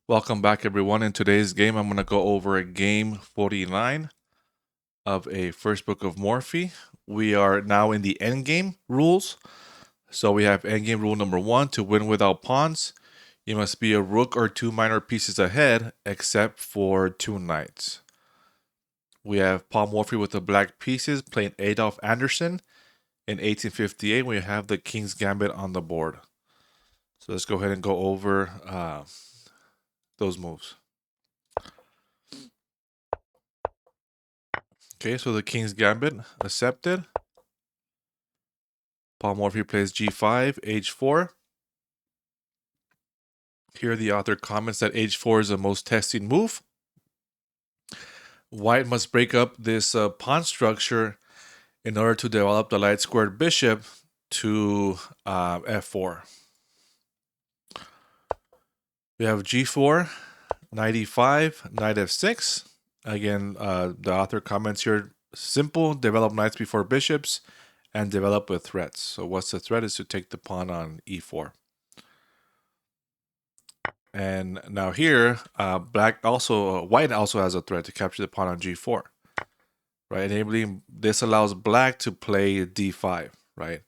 Welcome back, everyone. In today's game, I'm going to go over game 49 of a First Book of Morphy. We are now in the endgame rules. So we have endgame rule number 1: to win without pawns, you must be a rook or 2 minor pieces ahead, except for 2 knights. We have Paul Morphy with the black pieces playing Adolf Anderson in 1858. We have the King's Gambit on the board. So let's go ahead and go over those moves. Okay, so the King's Gambit accepted. Paul Morphy plays g5, h4. Here the author comments that h4 is the most testing move. White must break up this pawn structure in order to develop the light squared bishop to f4. We have g4, knight e5, knight f6. Again, the author comments here, simple, develop knights before bishops, and develop with threats. So what's the threat is to take the pawn on e4. And now here, white also has a threat to capture the pawn on g4, right? Enabling this allows black to play d5, right?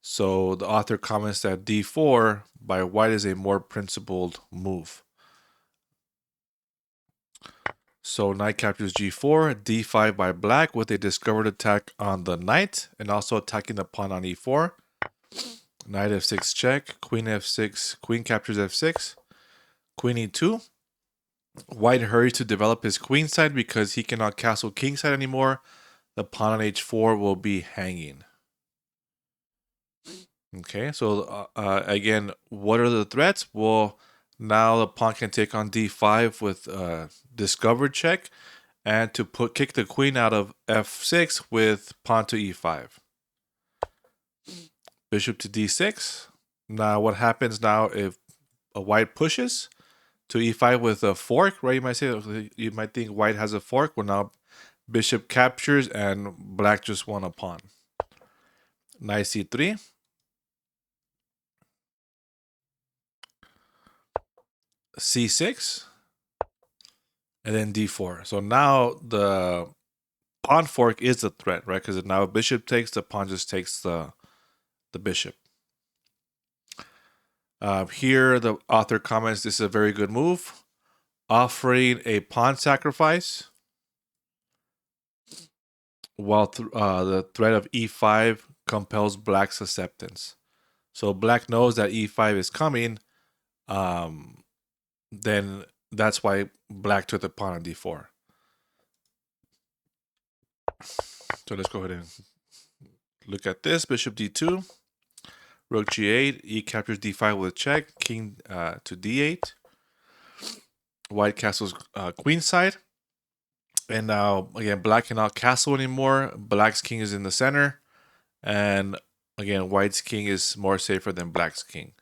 So the author comments that d4 by white is a more principled move. So knight captures g4, d5 by black with a discovered attack on the knight and also attacking the pawn on e4. Knight f6 check, queen f6, queen captures f6, queen e2. White hurries to develop his queen side because he cannot castle king side anymore. The pawn on h4 will be hanging. Okay, so again, what are the threats? Well, now the pawn can take on d5 with discovered check, and to kick the queen out of f6 with pawn to e5. Bishop to d6. Now what happens now if a white pushes to e5 with a fork, right? You might think white has a fork. Well, now bishop captures and black just won a pawn. Knight c3. c6. And then d4. So now the pawn fork is the threat, right? Because now if bishop takes, the pawn just takes the bishop. Here the author comments this is a very good move, offering a pawn sacrifice while the threat of e5 compels black's acceptance. So black knows that e5 is coming, then that's why black took the pawn on d4. So let's go ahead and look at this. Bishop d2, rook g8, e captures d5 with check, king to d8. White castles queen side. And now, again, black cannot castle anymore. Black's king is in the center. And again, white's king is more safer than black's king.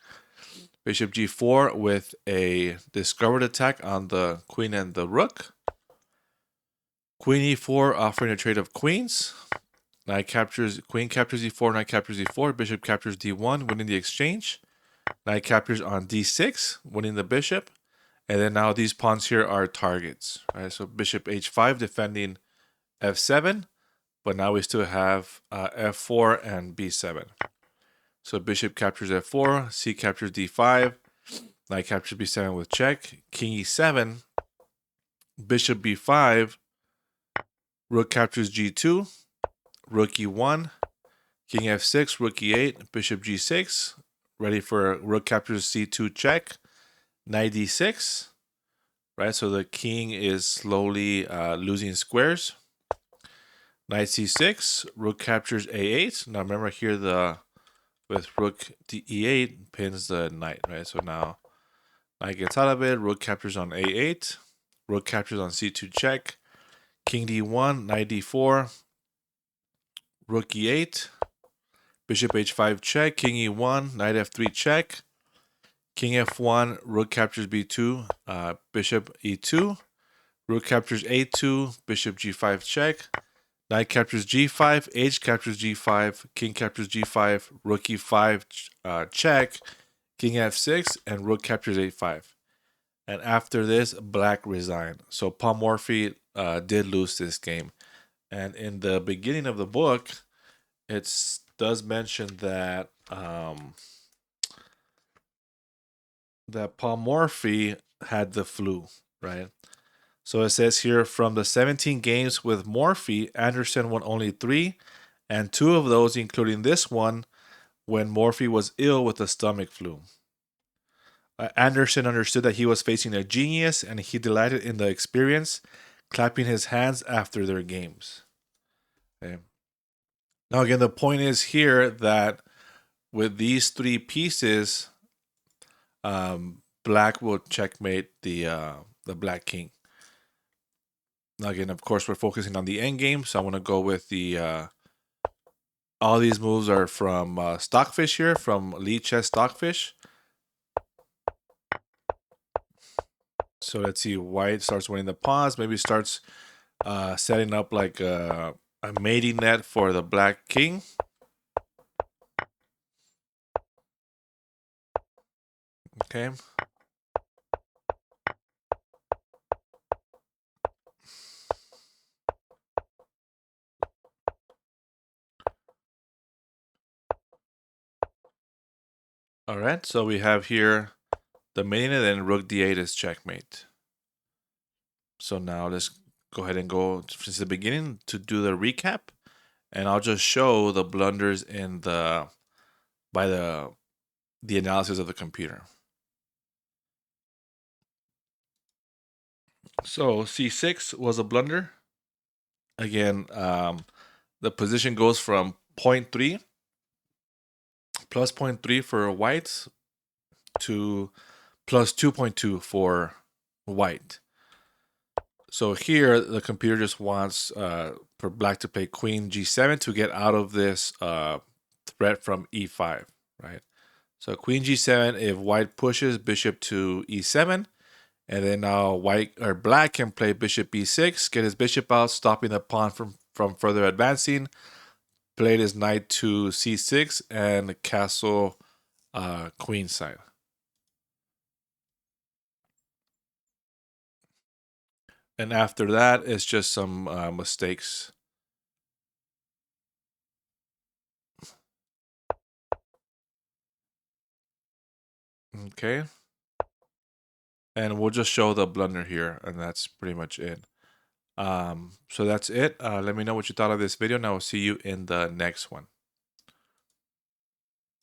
Bishop g4 with a discovered attack on the queen and the rook. Queen e4 offering a trade of queens. Queen captures e4, knight captures e4, bishop captures d1, winning the exchange. Knight captures on d6, winning the bishop. And then now these pawns here are targets, right? So bishop h5 defending f7, but now we still have f4 and b7. So bishop captures f4, c captures d5, knight captures b7 with check, king e7, bishop b5, rook captures g2, rook e1, king f6, rook e8, bishop g6, ready for rook captures c2 check, knight d6, right? So the king is slowly losing squares. Knight c6, rook captures a8. Now remember here with rook e8 pins the knight, right? So now knight gets out of it, rook captures on a8, rook captures on c2 check, king d1, knight d4, rook e8, bishop h5 check, king e1, knight f3 check, king f1, rook captures b2, bishop e2, rook captures a2, bishop g5 check, knight captures g5, h captures g5, king captures g5, rook e5 check, king f6, and rook captures a5. And after this, black resigned. So Paul Morphy did lose this game. And in the beginning of the book, it does mention that that Paul Morphy had the flu, right? So it says here, from the 17 games with Morphy, Anderson won only 3, and 2 of those, including this one, when Morphy was ill with the stomach flu. Anderson understood that he was facing a genius, and he delighted in the experience, clapping his hands after their games. Okay. Now, again, the point is here that with these 3 pieces, black will checkmate the black king. Now, again, of course, we're focusing on the end game, so I want to go with the all these moves are from Stockfish here, from Lead Chess Stockfish. So let's see, white starts winning the pawns, maybe starts setting up like a mating net for the black king. Okay. All right, so we have here the mating, and then Rook D8 is checkmate. So now let's go ahead and go since the beginning to do the recap, and I'll just show the blunders in the by the analysis of the computer. So C6 was a blunder. Again, the position goes from 0.3 plus 0.3 for whites to plus 2.2 for white. So here the computer just wants for black to play queen g7 to get out of this threat from e5, right? So queen g7, if white pushes bishop to e7, and then now white or black can play bishop b6, get his bishop out, stopping the pawn from further advancing. Played his knight to c6 and castle queenside. And after that, it's just some mistakes. Okay. And we'll just show the blunder here, and that's pretty much it. So that's it. Let me know what you thought of this video, and I will see you in the next one.